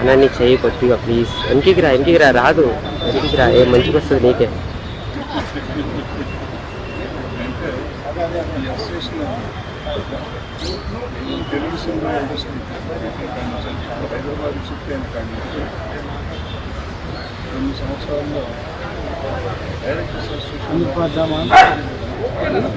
అన్న నీకు చెయ్యి కొద్దిగా ప్లీజ్ వెనక్కి రా రాదు వెనక్కి రా ఏం మంచిగా వస్తుంది నీకే. Telugu cinema industry Hyderabad shift అయిన కానీ కొన్ని సంవత్సరాల్లో డైరెక్టర్స్ అసోసియేషన్ ఎక్కువ నేను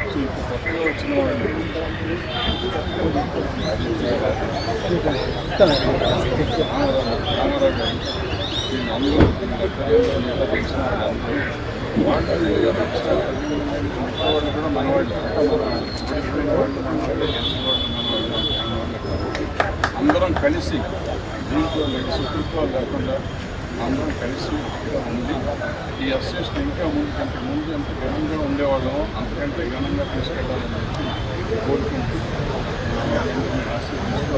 సో ఇప్పుడు కొత్తగా వచ్చిన వాళ్ళు అందరం కలిసి దీంట్లో శత్రుత్వాలు లేకుండా అందరం కలిసి ఉంది. ఈ అసోసియేషన్ ఇంకా ముందు ఎంత ఘనంగా ఉండేవాళ్ళమో అంతకంటే ఘనంగా తీసుకెళ్ళాలని చెప్పి కోరుకుంటూ ఆశీర్వదిస్తూ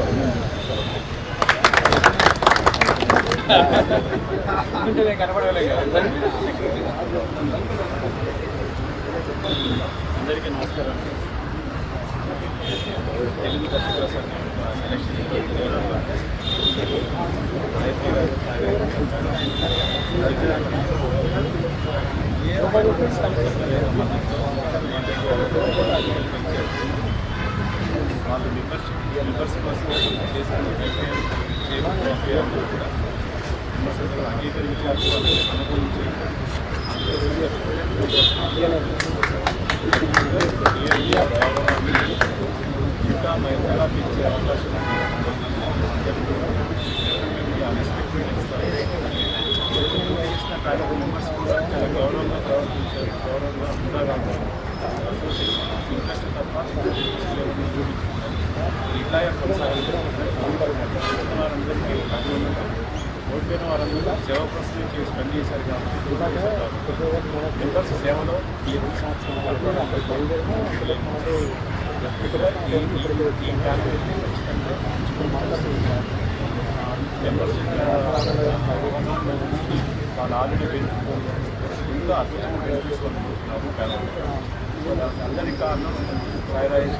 అందరికీ నమస్కారం. తెలుగు దర్శకుల వాళ్ళు మెంబర్స్ కోసం చేసిన విమర్శకులు అంగీకరించారు, వాళ్ళని అనుకూలించి ఇంకా ఎలా పెంచే అవకాశం అన్ఎక్స్పెక్టెడ్ ఇస్తారు. చేసిన కార్యక్రమం మెంబర్స్ కూడా చాలా గౌరవంగా ప్రవర్తించారు, గౌరవంగా ఉండగా అసోసియేషన్ ఇంట్రెస్ట్ తప్ప చూపించుకున్నారు. ఇట్లాగే కొనసాగించారు. వారందరికీ అభినందనలు. ఓడిపోయిన వారందరూ సేవ ప్రశ్న చేసి పనిచేశారు కాబట్టి మెంబర్స్ సేవలో ఈ 2 సంవత్సరాలు మెంబర్స్ వాళ్ళు ఆల్రెడీ పెంచుకుంటున్నారు, ఇంకా అద్భుతంగా పెంచుకుంటున్నారు. అందరికీ కారణం సాయిరాజ్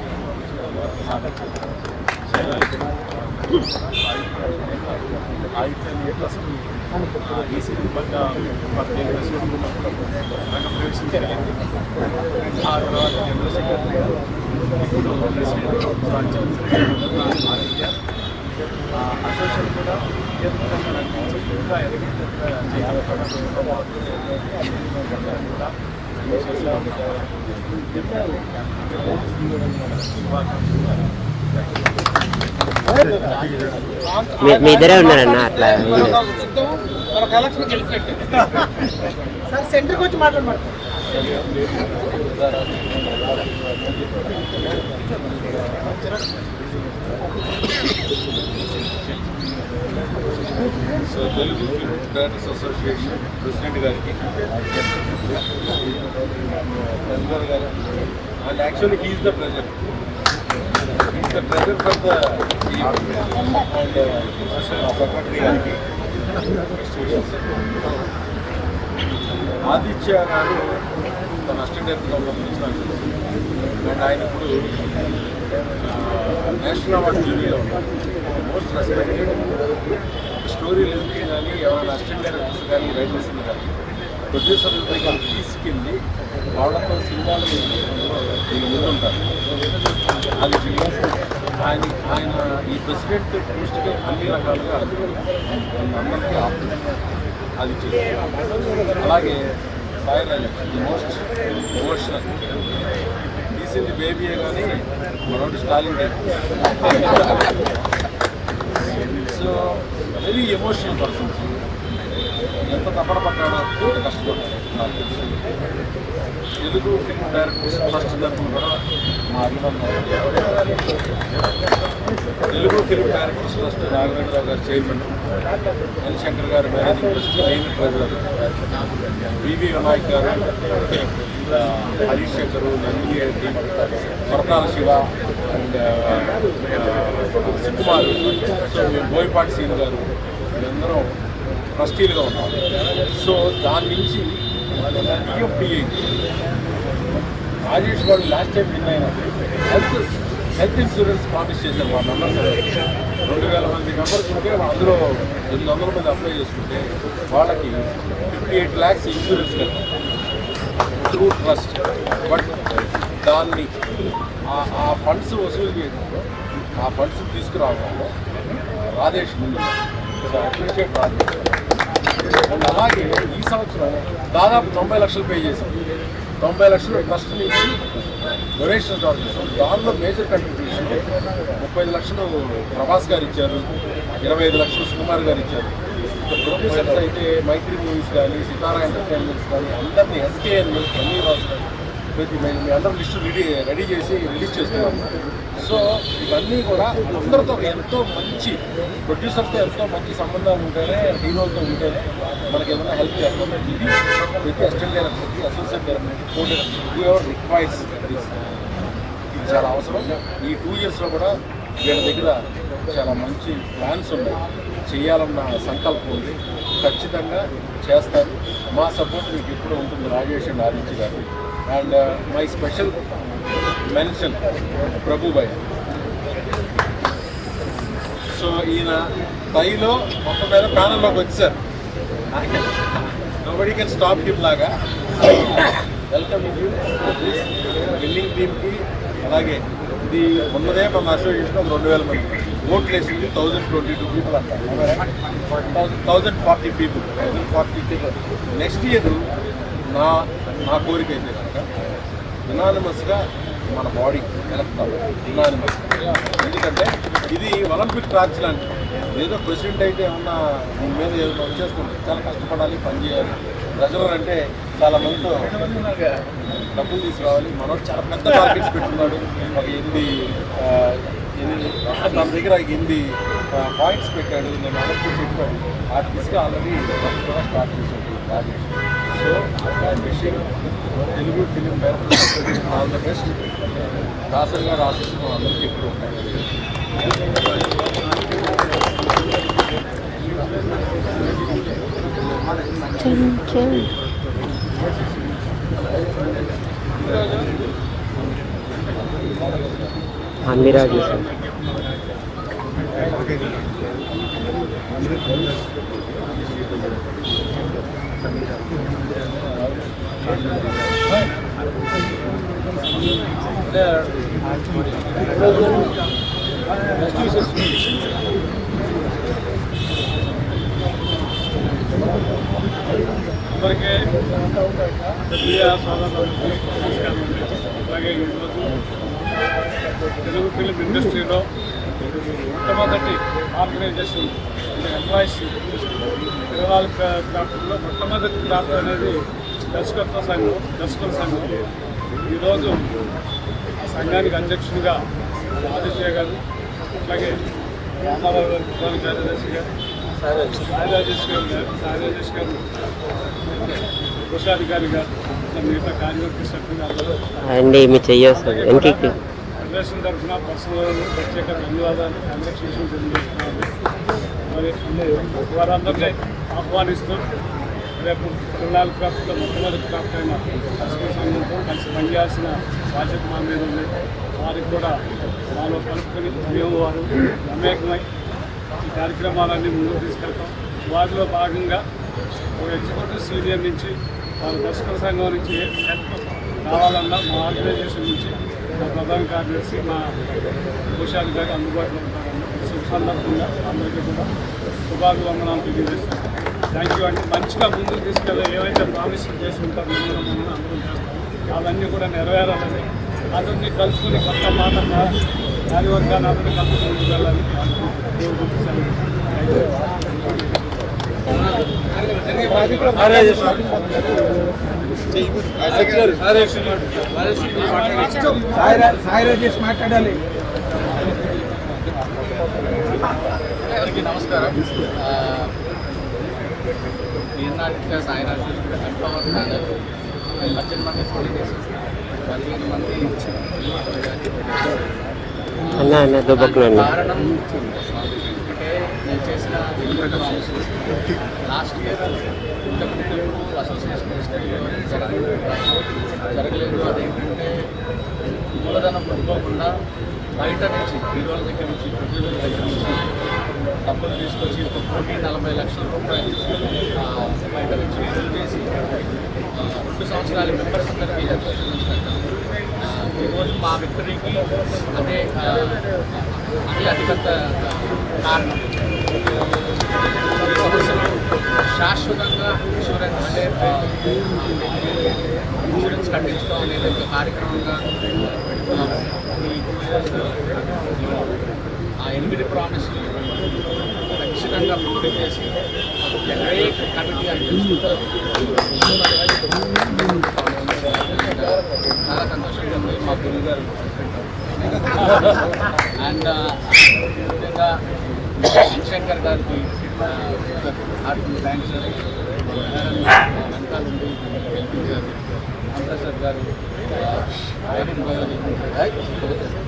ఈసీ పట్ల ప్రవేశం జరిగింది. ఆ తర్వాత జనరల్ సెక్రటరీ గారు ఇప్పుడు అసోసియేషన్ కూడా ఇంకా ఎదిగేందుకు మీ ఇద్దరే ఉన్నారన్న అట్లా సార్ సెంటర్కి వచ్చి మాట్లాడమాట. So Telugu film directors association president గారికి Chandrababu garu and actually he's the pressure for the and secretary గారికి ఆదిత్య గారు తన అసిస్టెంట్ డైరెక్టర్గా ఉన్నప్పుడు అండ్ ఆయన ఇప్పుడు నేషనల్ అవార్డు జ్యూరీలో ఉన్నారు. మోస్ట్ రెస్పెక్టెడ్ స్టోరీ లింక్ కానీ ఎవరైనా అసిస్టెంట్ డైరెక్టర్స్ కానీ రైటర్స్ కానీ ప్రొడ్యూసర్ల దగ్గర తీసుకెళ్ళి వాళ్ళతో సినిమాలు దీని ముందుంటారు. అది ఆయన ఈ ప్రెసిడెంట్ పోస్ట్కి అన్ని రకాలుగా అందరికీ అది అలాగే సాయిరాజ్ మోస్ట్ ఎమోషనల్ తీసింది బేబీయే కానీ మనోడు Stalin so very emotional persons. ఎంత తపన పడ్డాడో ఎంత కష్టపడ్డాడు నాకు తెలుసు. తెలుగు ఫిల్మ్ డైరెక్టర్స్ ఫస్ట్ తరఫున కూడా మా అభినందనలు. Telugu film directors trust Raghavendra Rao garu chairman, N Shankar garu managing trustee, నేను treasurer, VV Vinayak garu, Harish Shankar, Nandini Reddy, Koratala Siva and Sukumar, so Boyapati Seenu garu, వీళ్ళందరూ ట్రస్టీలుగా ఉన్నారు. సో దాని నుంచి PFDA రాజేష్ వాళ్ళు లాస్ట్ టైం విన్ అయినప్పుడు హెల్త్ ఇన్సూరెన్స్ ప్రామిస్ చేశారు మా మెంబర్స్ 2,000 మంది మెంబర్స్ ఉంటే అందులో 800 మంది అప్లై చేసుకుంటే వాళ్ళకి 58 lakhs ఇన్సూరెన్స్ కదా త్రూ ట్రస్ట్. బట్ దాన్ని ఆ ఫండ్స్ వసూలు చేయడంలో ఆ ఫండ్స్ తీసుకురావడంలో రాజేష్ ముందు. So appreciate Rajesh. అండ్ అలాగే ఈ సంవత్సరం దాదాపు 90 లక్షలు పే చేశాం. 90 లక్షలు ట్రస్ట్ నుంచి డొనేషన్ డ్రా చేశాం. దానిలో మేజర్ కంట్రిబ్యూషన్ 35 లక్షలు ప్రభాస్ గారు ఇచ్చారు, 25 లక్షలు సుకుమార్ గారు ఇచ్చారు. ప్రొడ్యూసర్స్ అయితే మైత్రి మూవీస్ కానీ, సితారా ఎంటర్టైన్మెంట్స్ కానీ అందరినీ SKN అన్ని రాస్తారు. ప్రతి మీ అందరూ లిస్టు రెడీ చేసి రిలీజ్ చేస్తున్నాము. సో ఇవన్నీ కూడా అందరితో ఎంతో మంచి ప్రొడ్యూసర్తో ఎంతో మంచి సంబంధాలు ఉంటేనే, హీరోలతో ఉంటేనే మనకి ఏమైనా హెల్ప్ చేస్తాం. ఇది ప్రతి అసిస్టెంట్ డైరెక్టర్కి, అసోసియేట్ డైరెక్టర్కి, co director ever requires this. ఇది చాలా అవసరం. ఈ 2 yearsలో కూడా వీళ్ళ దగ్గర చాలా మంచి ప్లాన్స్ ఉన్నాయి, చేయాలన్న సంకల్పం ఉంది. ఖచ్చితంగా చేస్తారు. మా సపోర్ట్ మీకు ఎప్పుడు ఉంటుంది రాజేష్ అండ్ ఆదిత్య గారు. And my special mention Prabhubhai. So ఈయన టైలో మొత్తం మీద ప్యానల్లోకి వచ్చారు. నోబడీ కెన్ స్టాప్ హిమ్ లాగా. వెల్కమ్ విన్నింగ్ టీమ్కి. అలాగే ఇది ఉన్నదే మన అసోసియేషన్ ఒక 2,000 మంది ఓట్లు వేసింది. 1,022 people అంటారు. 1,040 people. నెక్స్ట్ ఇయర్ నా కోరిక అయితే కనుక యునానిమస్గా మన బాడీ ఎలక్ట్ అవ్వాలి. యునానిమస్గా. ఎందుకంటే ఇది ఒలింపిక్ ట్రాక్స్ లాంటి. ఏదో ప్రెసిడెంట్ అయితే ఏమన్నా దీని మీద ఏదో వచ్చేస్తుంది. చాలా కష్టపడాలి, పనిచేయాలి. ట్రెజరర్ అంటే చాలా మందితో డబ్బులు తీసుకురావాలి. మనోడు చాలా పెద్ద టార్గెట్స్ పెట్టున్నాడు. ఒక 8 తన దగ్గర 8 పాయింట్స్ పెట్టాడు. నేను అలాగే చెప్పాను. ఆ తీసుకు ఆల్రెడీ కూడా స్టార్ట్ చేశాడు రాజేష్. సో విషయం Telugu film director all the best. Dasari గారు ఆశిస్తున్నాం అందరికీ ఎప్పుడు ఉంటాయి. మీరా చేశారు. అందరికీ అలాగే ఈరోజు తెలుగు ఫిలిం ఇండస్ట్రీలో మొట్టమొదటి ఆర్గనైజేషన్ ఎంప్లాయీస్ 24 క్రాఫ్ట్లో మొట్టమొదటి క్రాఫ్ట్ అనేది దర్శకుల సంఘం. ఈరోజు ఆ సంఘానికి అధ్యక్షుడిగా ఆదిత్య గారు, అలాగే రామారావు గారు ప్రధాన కార్యదర్శి గారు, సాయి రాజేష్ గారు, కోశాధికారి గారు, మిగతా కార్యవర్గ సభ్యులు అందరూ అండి మీ చెయ్యొస్తుంది ఎన్కి ఫెడరేషన్ తరఫున పర్సనల్ ప్రత్యేక ధన్యవాదాలు కంగ్రాచులేషన్ తెలియజేస్తున్నాను. మరి వారందరినీ ఆహ్వానిస్తూ రేపు 24 క్రాఫ్ట్లో మొట్టమొదటి క్రాఫ్ట్ అయిన దర్శక సంఘంతో కలిసి పనిచేయాల్సిన బాధ్యత మా మీద ఉంది. వారికి కూడా మాలో కలుపుకొని మేము వారు మమేకమై ఈ కార్యక్రమాలన్నీ ముందుకు తీసుకెళ్తాం. వారిలో భాగంగా ఒక ఎగ్జిక్యూటివ్ సీనియర్ నుంచి వాళ్ళ దర్శక సంఘం నుంచి హెల్ప్ కావాలన్నా మా ఆర్గనైజేషన్ నుంచి మా ప్రధాన కార్యదర్శి, మా కోశాధికారి అందుబాటులో ఉంటారని శుభ సందర్భంగా అందరికీ కూడా శుభాభివందనాలు తెలియజేస్తాం. థ్యాంక్ యూ అండి. మంచిగా ముందుకు తీసుకెళ్ళి ఏవైతే ప్రామిస్లు చేసి ఉంటారో అందరం చేస్తాం, అవన్నీ కూడా నెరవేరాలని, అందరినీ కలుసుకుని కొత్త మాట కార్యవర్గాన్ని అందరినీ కలుపుకు ముందుకు వెళ్ళాలని మాట్లాడాలి. అందరికీ నమస్కారం. ఈనాటిగా సాయి రాజేష్ ఎంపవర్ ప్యానల్ 18 మంది కోఆర్డినేటర్స్, 15 మంది అన్న దుబ్బకులు కారణం అంటే నేను చేసిన లాస్ట్ ఇయర్ ఇంతకుముందు అసోసియేషన్ జరగలేదు. అదేంటంటే మూలధనం పట్టుకోకుండా బయట నుంచి హీరోల దగ్గర నుంచి ప్రొడ్యూసర్ల దగ్గర నుంచి డబ్బులు తీసుకొచ్చి ఒక 40 లక్షల రూపాయలు బయట నుంచి వసూలు చేసి 2 సంవత్సరాల మెంబర్స్ అందరికీ హెల్త్ ఇన్సూరెన్స్ కట్టాను. ఈరోజు మా విక్టరీకి అదే అతిపెద్ద కారణం. ఈ సమస్యలు శాశ్వతంగా ఇన్సూరెన్స్ అంటే ఇన్సూరెన్స్ కట్టించడం అనేది ఒక కార్యక్రమంగా పెట్టుకున్నాము. ఈ 2 years ఆ 8 ప్రామిస్లు ఖచ్చితంగా పూర్తి చేసి గ్రేట్ కమిటీ అని చాలా సంతోషంగా ఉంది. మా గురువు గారు అండ్ ముఖ్యంగా శంకర్ గారికి థ్యాంక్స్. వెనకాల ఉండి గెలిపించారు.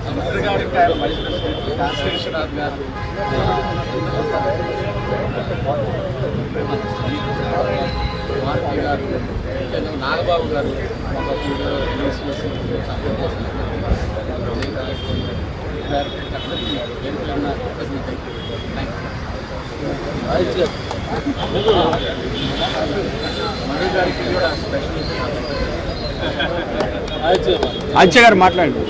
అంబేద్కర్ గారు విశ్వనాథ్ గారు, మారుతి గారు, నాగబాబు గారు మధు గారికి కూడా స్పెషల్ ఆదిత్య గారు మాట్లాడండి.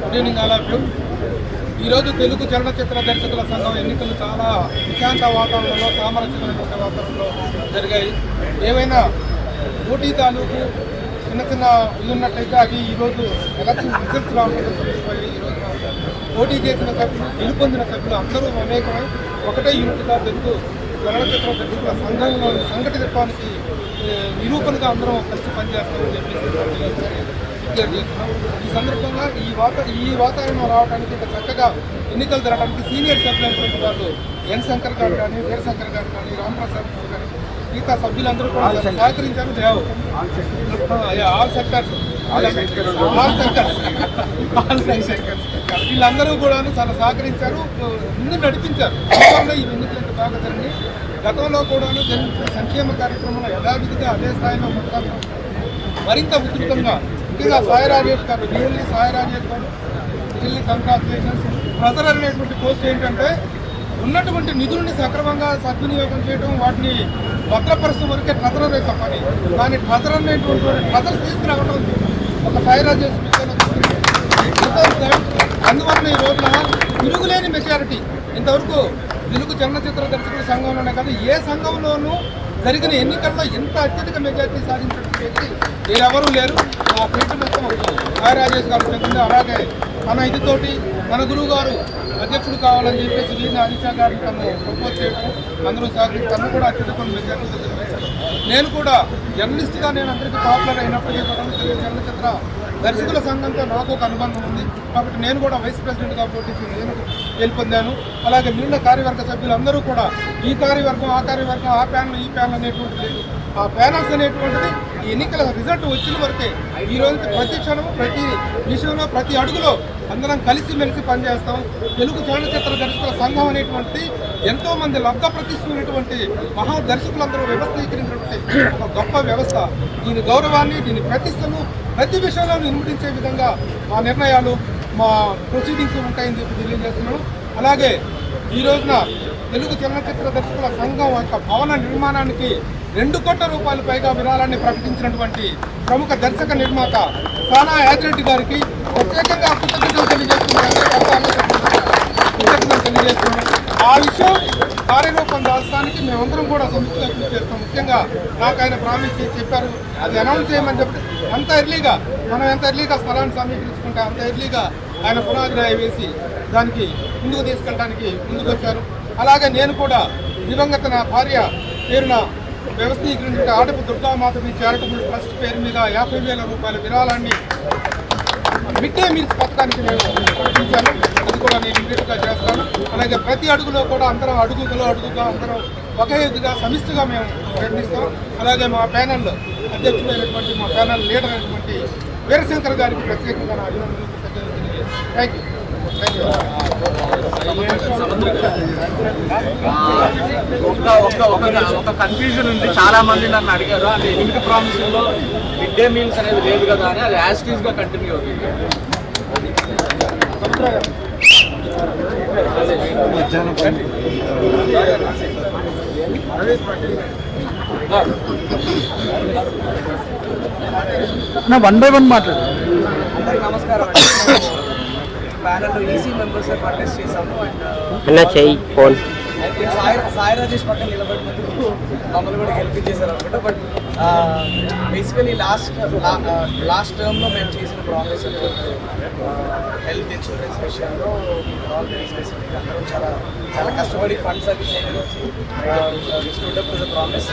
Good evening all of you. ఈరోజు తెలుగు చలనచిత్ర దర్శకుల సంఘం ఎన్నికలు చాలా ప్రశాంత వాతావరణంలో, సామరస్యమైనటువంటి వాతావరణంలో జరిగాయి. ఏవైనా పోటీ తాలూకు చిన్న చిన్న ఇది ఉన్నట్లయితే అవి ఈరోజు ఎలక్షన్ రిజల్ట్స్ రావడం ఈరోజు పోటీ చేసిన సభ్యులు, గెలుపొందిన సభ్యులు అందరూ అనేకమై ఒకటే యూనిట్గా తెలుగు చలనచిత్ర దర్శకుల సంఘంలో సంఘటితానికి నిరూపణగా అందరం కలిసి పనిచేస్తామని చెప్పేసి డిక్లేర్ చేస్తున్నాం. ఈ సందర్భంగా ఈ వాతావరణం రావడానికి ఇంకా చక్కగా ఎన్నికలు జరగడానికి సీనియర్ సభ్యులైనటువంటి వాళ్ళు ఎన్ శంకర్ గారు కానీ, వీరశంకర్ గారు కానీ, రామప్రసాద్ గారు కానీ, మిగతా సభ్యులందరూ కూడా సహకరించారు. వీళ్ళందరూ కూడా చాలా సహకరించారు, ముందు నడిపించారు. ఈ ఎన్నికలు బాగా జరిగి గతంలో కూడా జరిగిన సంక్షేమ కార్యక్రమంలో యథావిధిగా అదే స్థాయిలో మొత్తం మరింత ఉధృతంగా, ముఖ్యంగా సాయి రాజేష్ గారు, ఢిల్లీ సాయి రాజేష్ గారు, ఢిల్లీ కంగ్రాచులేషన్స్. ట్రెజరర్ అనేటువంటి పోస్ట్ ఏంటంటే ఉన్నటువంటి నిధులని సక్రమంగా సద్వినియోగం చేయడం, వాటిని భద్రపరచడం వరకే ట్రెజరర్ యొక్క పని. కానీ ట్రెజరర్ అనేటువంటి ట్రెజర్స్ తీసుకురావడం ఒక సాయి రాజేష్ అందువల్ల ఈ రోజున తిరుగులేని మెజారిటీ ఇంతవరకు తెలుగు చలనచిత్ర దర్శకుల సంఘంలోనే కాదు ఏ సంఘంలోనూ జరిగిన ఎన్నికల్లో ఎంత అత్యధిక మెజారిటీ సాధించినటువంటి వ్యక్తి వేరెవరూ లేరు. ఆ పీఠ మొత్తం సాయి రాజేష్ గారు చెందింది. అలాగే తన ఇదితోటి తన గురువు గారు అధ్యక్షుడు కావాలని చెప్పేసి వీరిని ఆదిత్య గారిని తను ప్రపోజ్ చేయడం, అందరూ సహకరించి తను కూడా అత్యధిక మెజారిటీ. నేను కూడా జర్నలిస్ట్గా నేను అందరికీ పాపులర్ అయినప్పటికీ కూడా తెలుగు చలనచిత్ర దర్శకుల సంఘంతో నాకు ఒక అనుబంధం ఉంది. కాబట్టి నేను కూడా వైస్ ప్రెసిడెంట్గా పోటీకి నేను గెలుపొందాను. అలాగే మిగిలిన కార్యవర్గ సభ్యులందరూ కూడా ఈ కార్యవర్గం, ఆ కార్యవర్గం, ఆ ప్యానల్, ఈ ప్యానల్ అనేటువంటి లేదు. ఆ ప్యానల్స్ అనేటువంటిది ఈ ఎన్నికల రిజల్ట్ వచ్చిన వరకే. ఈ రోజు ప్రతి క్షణము, ప్రతి విషయంలో, ప్రతి అడుగులో అందరం కలిసిమెలిసి పనిచేస్తాం. తెలుగు చలనచిత్ర దర్శకుల సంఘం అనేటువంటిది ఎంతోమంది లబ్ధ ప్రతిష్ఠినటువంటి మహా దర్శకులందరూ వ్యవస్థీకరించినటువంటి ఒక గొప్ప వ్యవస్థ. దీని గౌరవాన్ని, దీని ప్రతిష్టను ప్రతి విషయంలో నిర్మించే విధంగా మా నిర్ణయాలు, మా ప్రొసీడింగ్స్ ఉంటాయని చెప్పి తెలియజేస్తున్నాను. అలాగే ఈ రోజున తెలుగు చలనచిత్ర దర్శకుల సంఘం యొక్క భవన నిర్మాణానికి 2 కోట్ల రూపాయల పైగా విరాళాన్ని ప్రకటించినటువంటి ప్రముఖ దర్శక నిర్మాత సానా యాదిరెడ్డి గారికి ప్రత్యేకంగా కృతజ్ఞతలు తెలియజేస్తున్నాను. ఆ విషయం కార్యరూపం దాల్చడానికి మేమందరం కూడా సమిష్టిగా కృషి చేస్తాం. ముఖ్యంగా నాకు ఆయన ప్రామిస్ చేసి చెప్పారు, అది అనౌన్స్ చేయమని చెప్పి అంత ఎర్లీగా మనం ఎంత ఎర్లీగా స్థలాన్ని సమీకరించుకుంటే అంత ఎర్లీగా ఆయన పునాదిరాయి వేసి దానికి ముందుకు తీసుకెళ్ళడానికి ముందుకు వచ్చారు. అలాగే నేను కూడా దివంగత నా భార్య పేరున వ్యవస్థీకరించిన ఆడపు దుర్గామాతవి చారిటబుల్ ట్రస్ట్ పేరు మీద 50,000 రూపాయల విరాళాన్ని మిడ్ డే మీల్స్ పథకానికి నేను ప్రకటించాను. అది కూడా నేను ఇమీడియట్గా చేస్తాను. అలాగే ప్రతి అడుగులో కూడా అందరం అడుగుగా అందరం ఒకే విధంగా సమిష్టిగా మేము ప్రయత్నిస్తాం. అలాగే మా ప్యానెల్ అధ్యక్షుడైనటువంటి మా ప్యానెల్ లీడర్ అయినటువంటి వీరశంకర్ గారికి ప్రత్యేకంగా నా అభినందనలు థ్యాంక్ యూ. ఒక కన్ఫ్యూజన్ ఉంది. చాలా మంది నన్ను అడిగారు, అంటే 8 ప్రామిసుల్లో మిడ్ డే మీల్స్ అనేది లేదు కదా అని. అది యాజ్ టీజ్ గా కంటిన్యూ అవుతుంది. వన్ బై వన్ మాట్లాడు. అందరికి నమస్కారం అండి. ప్యానల్ ఈసీ మెంబర్స్ కంటెస్ట్ చేశాము. అండ్ అన్న చెయ్యి ఫోన్ సాయి రాజేష్ పక్కన నిలబడినందుకు మమ్మల్ని కూడా గెలిపించేశారు అనమాట. బట్ బేసికలీ లాస్ట్ టర్మ్లో మేము చేసిన ప్రామిస్ హెల్త్ ఇన్సూరెన్స్ విషయంలో ఆల్ వెరీ స్పెసిఫిక్ అందరూ చాలా చాలా కష్టపడి ఫండ్స్ అవి స్టూడప్ ప్రామిస్.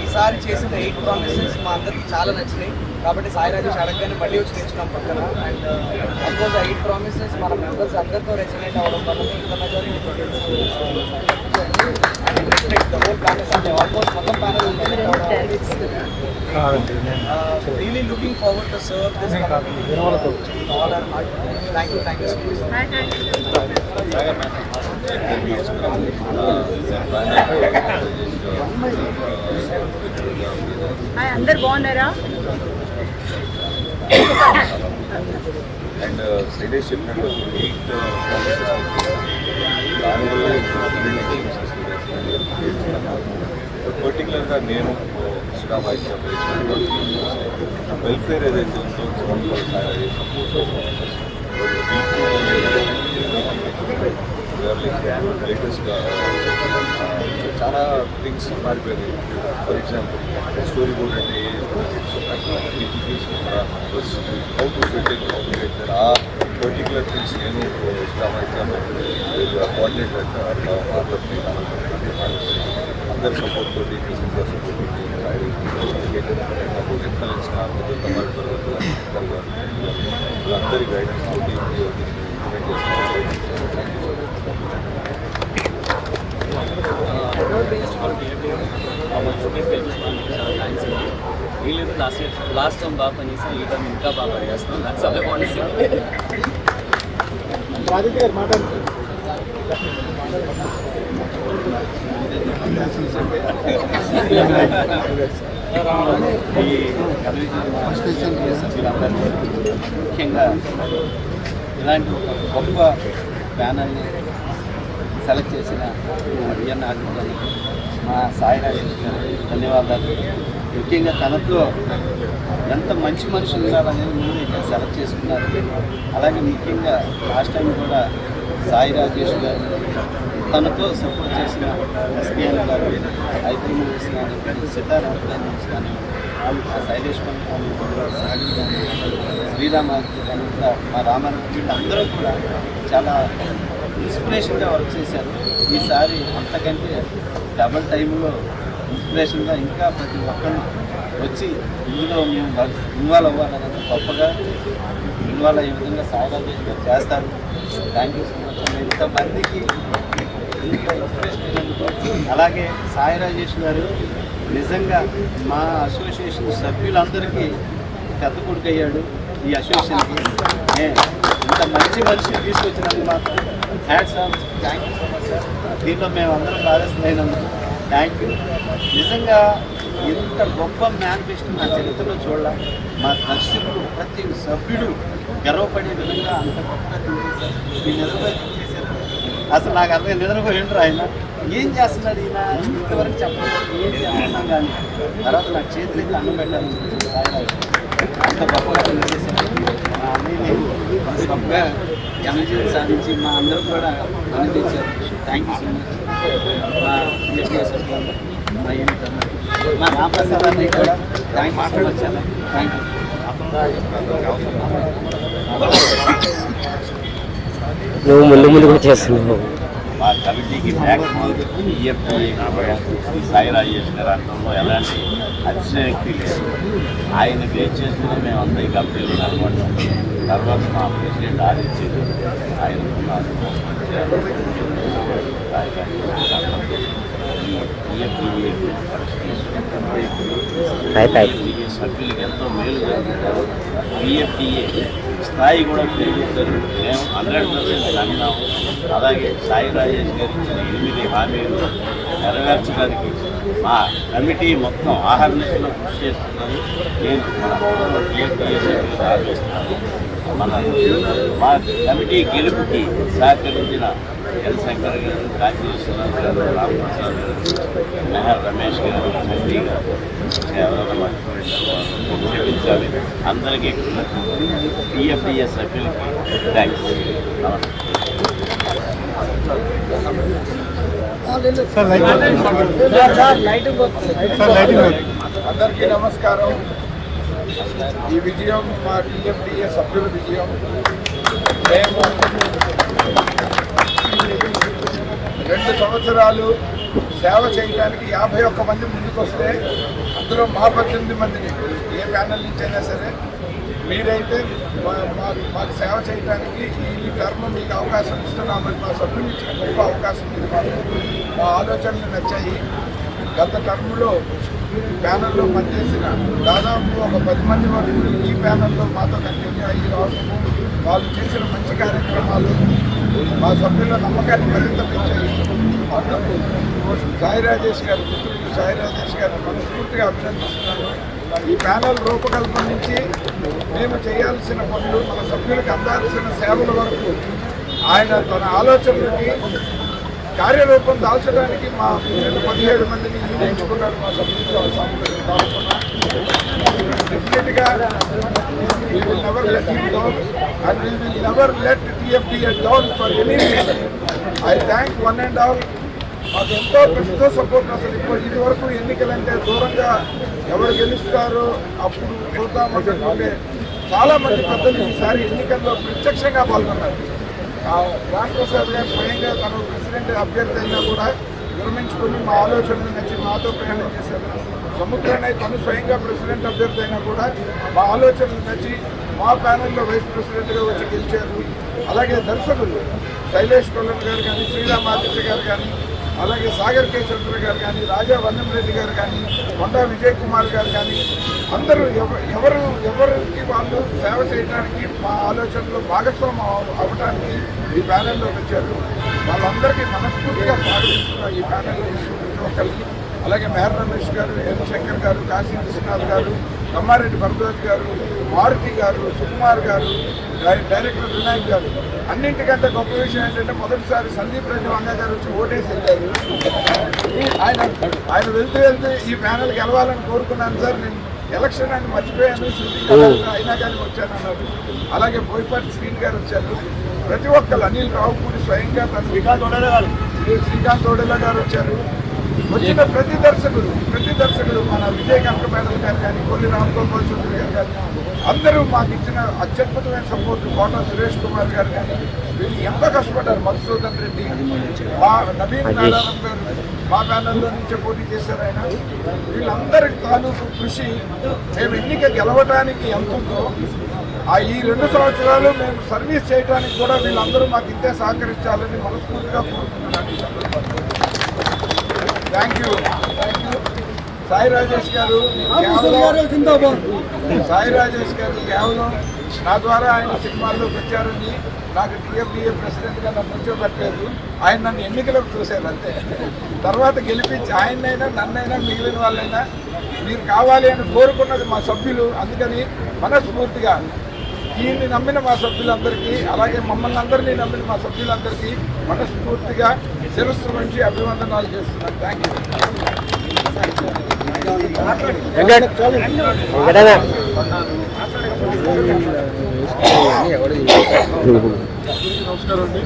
ఈసారి చేసిన 8 ప్రామిసెస్ మా అందరికి చాలా నచ్చినాయి. కాబట్టి సాయి రాజేష్ అడగగానే మళ్ళీ వచ్చి తెచ్చున్నాం పక్కన. అండ్ అఫ్కోర్స్ 8 ప్రామిసెస్ మన మెంబర్స్ అందరితో రెసినేట్ అవ్వడం వల్ల ఇంత మెజారిటీ ఆల్మోస్ట్ మొత్తం panel really looking forward to serve this all our heart. Thank you so much. అందరు బాగున్నారా? అండ్ శైలేష్ చెప్పినట్టు 8 పర్టికులర్గా నేను శ్రీరామాయిత్య వెల్ఫేర్ ఏదైతే ఉందో లేటెస్ట్గా చాలా థింగ్స్ మారిపోయినాయి. ఫర్ ఎగ్జాంపుల్ స్టోరీ బోర్డ్ అంటే how to fit in how to get there ఆ పర్టికులర్ థింగ్స్ నేను శ్రీరామాయిత్య కోఆర్డినేటర్ అందరి సపోర్ట్ తోటి ఎక్సలెన్స్ వాళ్ళందరి గైడెన్స్ తోటి వీళ్ళు లాస్ట్ టైం బాగా పనిచేసి ఈ టైం ఇంకా బాగా చేస్తున్నాం. నాకు సభ పాలసీ ముఖ్యంగా ఇలాంటి గొప్ప ప్యానల్ని సెలెక్ట్ చేసిన విఎన్ ఆదిత్య మా సాయి రాజేష్ గారు ధన్యవాదాలు. ముఖ్యంగా తనతో ఎంత మంచి మనుషులు ఉండాలనేది ముందు ఇక్కడ సెలెక్ట్ చేసుకున్నారు. అలాగే ముఖ్యంగా లాస్ట్ టైం కూడా సాయి రాజేష్ గారు తనతో సపోర్ట్ చేసిన ఎస్పీఎన్ గారు, ఐపీ మూవీస్ కానీ, సితారా మూవీస్ కానీ, శైలేష్ పని కానీ, సాగి కానీ, శ్రీరామ కానీ, ఇంకా మా రామారావు వీళ్ళందరూ కూడా చాలా ఇన్స్పిరేషన్గా వర్క్ చేశారు. ఈసారి అంతకంటే డబల్ టైంలో ఇన్స్పిరేషన్గా ఇంకా ప్రతి ఒక్కరిని వచ్చి ఇందులో మేము ఇన్వాల్వ్ అవ్వాలనేది గొప్పగా ఇన్వాల్వ్ అయ్యే విధంగా సాయి రాజేష్ గారు చేస్తారు. Thank you so much. ఇంతమందికి ఇంకా ఇన్స్పిరేషన్. అలాగే సాయి రాజేష్ గారు నిజంగా మా అసోసియేషన్ సభ్యులందరికీ పెద్ద కొడుకు అయ్యాడు. ఈ అసోసియేషన్కి ఇంత మంచి మనిషిని తీసుకొచ్చినందుకు మాత్రం hats off. Thank you so much sir. దీంట్లో మేము అందరం భాగస్వామైనందుకు థ్యాంక్ యూ. నిజంగా ఇంత గొప్ప మేనిఫెస్టో నా చరిత్రలో చూడాలి. మా దర్శకుడు ప్రతి సభ్యుడు గర్వపడే విధంగా అంత గొప్పగా తింటారు. ఈ నిద్రపోయి అసలు నాకు అర్థం నిద్రపోయింటారు. ఆయన ఏం చేస్తున్నారు, ఈయన ఇంతవరకు చెప్పలేదు ఏం చేస్తున్నాం. కానీ తర్వాత నాకు చేతులకి అన్నం పెట్టాలని అంత గొప్పగా చేశారు. మా అన్నయ్యని గొప్పగా ఎనర్జీ సాధించి మా అందరూ కూడా అనుమతించారు. Thank you so much. మా జడ్జి మా యూనిట్ మా రామప్రసాద్ అన్నయ్య కూడా థ్యాంక్ యూ సో మచ్ అన్న. Thank you. నువ్వు ముందు కూడా చేస్తున్నావు. మా కమిటీకి బ్యాక్ ఈఎఫ్టీ సాయి రాజేష్ గారు అంటంలో ఎలాంటి అతిశయక్తి లేదు. ఆయన బేస్ చేసుకుని మేము అంతా ఈ కంపెనీలో కనబడ్డాం. తర్వాత మా ప్రెసిడెంట్ ఆదిత్య ఆయన ఈ సభ్యులకి ఎంతో మేలు జరుగుతారు. పిఎఫ్డిఏ స్థాయి కూడా పెరుగుతారు. మేము 100% నమ్మినాము. అలాగే సాయి రాజేష్ గారు ఇచ్చిన 8 హామీలు నెరవేర్చడానికి మా కమిటీ మొత్తం ఆహర్నిశలో కృషి చేస్తున్నారు. నేను మన పిఎఫ్డిఏ సభ్యులు ఆలోచిస్తున్నాను. మా కమిటీ గెలుపుకి సహకరించిన ఎల్ శంకర్ గారు, కాశీ విశ్వనాథ్ గారు, రామప్రసాద్ గారు, మెహర్ రమేష్ గారు, చండీ గారు, ఎవరైనా మర్చిపోయింటారు క్షమించాలి. అందరికీ పిఎఫ్డిఎస్ సభ్యులకి థ్యాంక్స్. అందరికీ నమస్కారం. ఈ విజయం మా టీఎఫ్డిఏ సభ్యుల విజయం. మేము 2 సంవత్సరాలు సేవ చేయడానికి 51 మంది ముందుకు వస్తే అందులో మా 18 మందిని ఏ ప్యానల్ నుంచి అయినా సరే మీరైతే మాకు సేవ చేయడానికి ఈ టర్మ్ మీకు అవకాశం ఇస్తున్నామని మా సభ్యులు ఇచ్చిన గొప్ప అవకాశం ఇది. మా ఆలోచనలు నచ్చాయి. గత టర్మ్లో ప్యానల్లో పనిచేసిన దాదాపు ఒక 10 మంది వరకు ఈ ప్యానల్లో మాతో కంటిన్యూ అయ్యి రావడము, వాళ్ళు చేసిన మంచి కార్యక్రమాలు మా సభ్యుల నమ్మకాన్ని మరింత పెంచాయి. సాయి రాజేష్ గారు, మిత్రులు సాయి రాజేష్ గారిని మనస్ఫూర్తిగా అభినందిస్తున్నాను. ఈ ప్యానల్ రూపకల్పన నుంచి మేము చేయాల్సిన పనులు, మన సభ్యులకు అందాల్సిన సేవల వరకు ఆయన తన ఆలోచనలకి కార్యరూపం దాల్చడానికి మా 17 మందిని ఎంచుకున్నాడు మా సభ్యులు. డెఫినెట్గా we will never let him down and we will never let TFDA down for any reason. I thank one and all. మాకు ఎంతో పెద్ద సపోర్ట్. అసలు ఇప్పుడు ఇది వరకు ఎన్నికలంటే దూరంగా ఎవరు గెలుస్తారో అప్పుడు చూద్దామంటే చాలామంది పెద్దలు ఈసారి ఎన్నికల్లో ప్రత్యక్షంగా పాల్గొన్నారు. రామప్రసాద్ గారు స్వయంగా తను ప్రెసిడెంట్ అభ్యర్థి అయినా కూడా విరమించుకుని మా ఆలోచనలు నచ్చి మాతో ప్రయాణం చేశారు. సముద్రాన్ని తను స్వయంగా ప్రెసిడెంట్ అభ్యర్థి అయినా కూడా మా ఆలోచనలు నచ్చి మా ప్యానెల్లో వైస్ ప్రెసిడెంట్గా వచ్చి గెలిచారు. అలాగే దర్శకులు శైలేష్ కొల్లన్ గారు కానీ, శ్రీరామాదిత్య గారు కానీ, అలాగే సాగర్ కే చంద్ర గారు కానీ, రాజా వన్నంరెడ్డి గారు కానీ, కొండా విజయ్ కుమార్ గారు కానీ, అందరూ ఎవరికి వాళ్ళు సేవ చేయడానికి మా ఆలోచనలో భాగస్వామ్యం అవ్వడానికి ఈ ప్యానెల్లోకి వచ్చారు. వాళ్ళందరికీ మనస్ఫూర్తిగా స్వాగతిస్తున్నారు ఈ ప్యానెల్లో ప్రతి ఒక్కరికి. అలాగే మెహర్ రమేష్ గారు, ఎల్ శంకర్ గారు, కాశీ విశ్వనాథ్ గారు, కమ్మారెడ్డి భరద్వాజ్ గారు, మారుతి గారు, సుకుమార్ గారు, డైరెక్టర్ వినాయక్ గారు. అన్నింటికంటే గొప్ప విషయం ఏంటంటే మొదటిసారి సందీప్ రెడ్డి వంగ గారు వచ్చి ఓటేసి వెళ్ళారు. ఆయన వెళ్తూ ఈ ప్యానెల్ గెలవాలని కోరుకున్నాను సార్, నేను ఎలక్షన్ అని మర్చిపోయాను, షూటింగ్ అయినా కానీ వచ్చాను అన్నారు. అలాగే బోయపాటి శ్రీని గారు వచ్చారు. ప్రతి ఒక్కరు అనిల్ రావుపూడి స్వయంగా తను శ్రీకాంత్ తోడేలా గారు వచ్చారు. వచ్చిన ప్రతి దర్శకుడు మన విజయ్ కనకమేడల్ గారు కానీ, కొల్లి రామగోపాల్ చౌదరి గారు కానీ, అందరూ మాకు ఇచ్చిన అత్యద్భుతమైన సపోర్టు. కోట సురేష్ కుమార్ గారు కానీ, వీళ్ళు ఎంతో కష్టపడ్డారు. మధుసూదన్ రెడ్డి, మా నవీన్ నారాయణ గారు మా ప్యానల్లో నుంచే పోటీ చేశారు. ఆయన వీళ్ళందరి తాలూకు కృషి మేము ఎన్నిక గెలవడానికి ఎంత ఉందో ఈ 2 సంవత్సరాలు మేము సర్వీస్ చేయడానికి కూడా వీళ్ళందరూ మాకు ఇంతే సహకరించాలని మనస్ఫూర్తిగా కోరుకుంటున్నాను. ఈ సందర్భంగా థ్యాంక్ యూ. సాయి రాజేష్ గారు కేవలం నా ద్వారా ఆయన సినిమాల్లోకి వచ్చారని, నాకు టీఎఫ్డిఏ ప్రెసిడెంట్గా నన్ను కూర్చోబెట్టలేదు. ఆయన నన్ను ఎన్నికలకు చూశారు అంతే. తర్వాత గెలిపించి ఆయన్నైనా నన్నైనా మిగిలిన వాళ్ళైనా మీరు కావాలి అని కోరుకున్నది మా సభ్యులు. అందుకని మనస్ఫూర్తిగా ఈయన్ని నమ్మిన మా సభ్యులందరికీ, అలాగే మమ్మల్ని అందరినీ నమ్మిన మా సభ్యులందరికీ మనస్ఫూర్తిగా శిరస్సు నుంచి అభివందనాలు చేస్తున్నాను. Thank you. నమస్కారం అండి.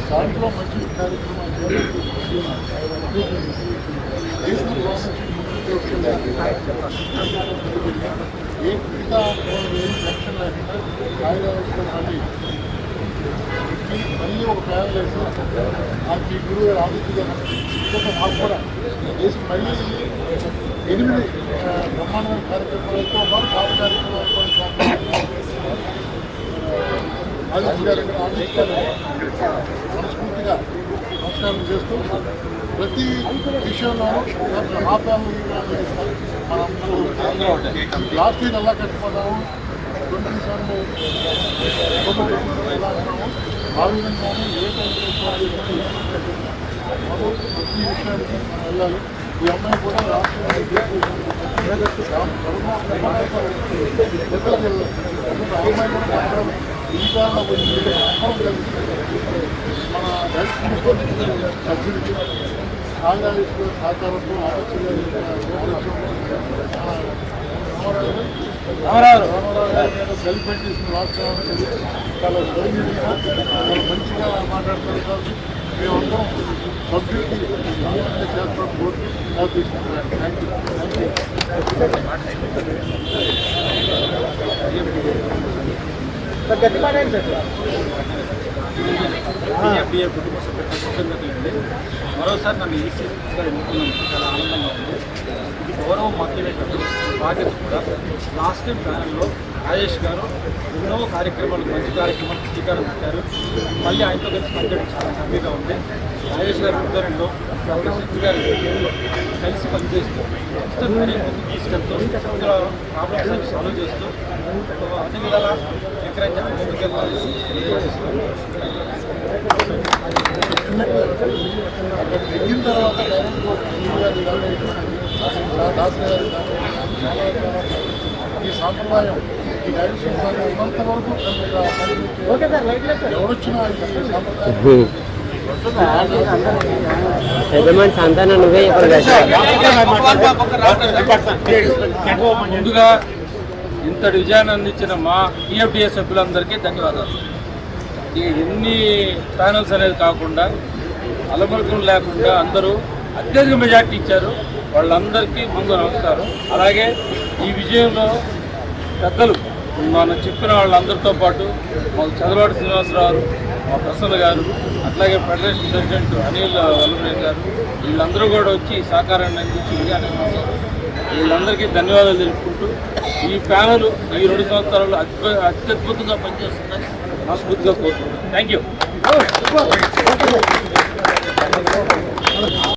దాంట్లో మంచి కార్యక్రమాలు ఏ మిగతా ఎలక్షన్ లేకుండా మళ్ళీ ఒక ప్లాన్ చేసి నాకు ఈ గురువు గారు ఆదిత్య మాకు కూడా చేసి మళ్ళీ 8 బ్రహ్మాండమైన కార్యక్రమాలతో పాటు పాత కార్యక్రమాలతో ఆదిత్య గారు మనస్ఫూర్తిగా నమస్కారం చేస్తూ ప్రతి విషయంలోనూ ఆ ఫ్యామిలీ మనం లాస్ట్ ఇయర్ ఎలా కట్టుకున్నాము 20 సార్లు ఆ విధంగానే ఏ టైంలో ప్రతి విషయానికి మనం వెళ్ళాలి. ఈ అమ్మాయి కూడా రాష్ట్ర అమ్మాయి కూడా ఈ కాలంలో మన రైతు సబ్సిడీ ఆంధ్రప్రదేశ్ సహకారంతో రామారావు గారు సెలబ్రేట్ చేసిన రాష్ట్రాలు చాలా స్వయంగా చాలా మంచిగా మాట్లాడుతారు కాబట్టి మేమందరం సబ్సిడీ చేస్తాం కోర్టు తీసుకుంటున్నాను. పిఎఫ్డిఏ కుటుంబ సభ్యులండి మరోసారి నన్ను ఈసీగా ఎన్నుకున్నందుకు చాలా ఆనందంగా ఉంది. ఇది గౌరవం మాత్రమే కాదు, బాధ్యత కూడా. లాస్ట్ టైం ప్యానల్లో రాజేష్ గారు ఎన్నో కార్యక్రమాలు, మంచి కార్యక్రమాలకు శ్రీకారం చుట్టారు. మళ్ళీ ఆయనతో కలిసి పనిచేయడం చాలా హ్యాపీగా ఉంది. రాజేష్ గారి ఉద్దరణలో శక్తి గారు కలిసి పనిచేస్తూ మరీ ముందుకు తీసుకెళ్తూ ఇందులో ప్రాబ్లమ్స్ అన్ని సాల్వ్ చేస్తూ అన్ని విధాలా ఎక్కడైతే ముందుకెళ్ళాలని అక్కడ ఎక్కిన తర్వాత ఈ సాంప్రదాయం ఈ డైరెక్షన్ ఉన్నంత వరకు ఎవరొచ్చినా ఈ సాంప్రదాయం యజమాని సంతానం నువ్వే ముందుగా ఇంతటి విజయాన్ని అందించిన మా టీఎఫ్డిఏ సభ్యులందరికీ ధన్యవాదాలు. ఎన్ని ప్యానల్స్ అనేది కాకుండా అలమర్గం లేకుండా అందరూ అత్యధిక మెజార్టీ ఇచ్చారు. వాళ్ళందరికీ ముందు నమస్కారం. అలాగే ఈ విజయంలో పెద్దలు మనం చెప్పిన వాళ్ళందరితో పాటు మాకు చంద్రబాబు శ్రీనివాసరావు, మా ప్రసన్న గారు, అట్లాగే ఫెడరేషన్ ప్రెసిడెంట్ అనిల్ వల్లభనేని గారు, వీళ్ళందరూ కూడా వచ్చి ఈ సహకారాన్ని అందించి విజయాన్ని అందించారు. వీళ్ళందరికీ ధన్యవాదాలు తెలుపుకుంటూ ఈ ప్యానల్ ఈ 2 సంవత్సరాలు అత్యద్భుతంగా పనిచేస్తుందని మనస్ఫూర్తిగా కోరుకుంటున్నాను. Thank you.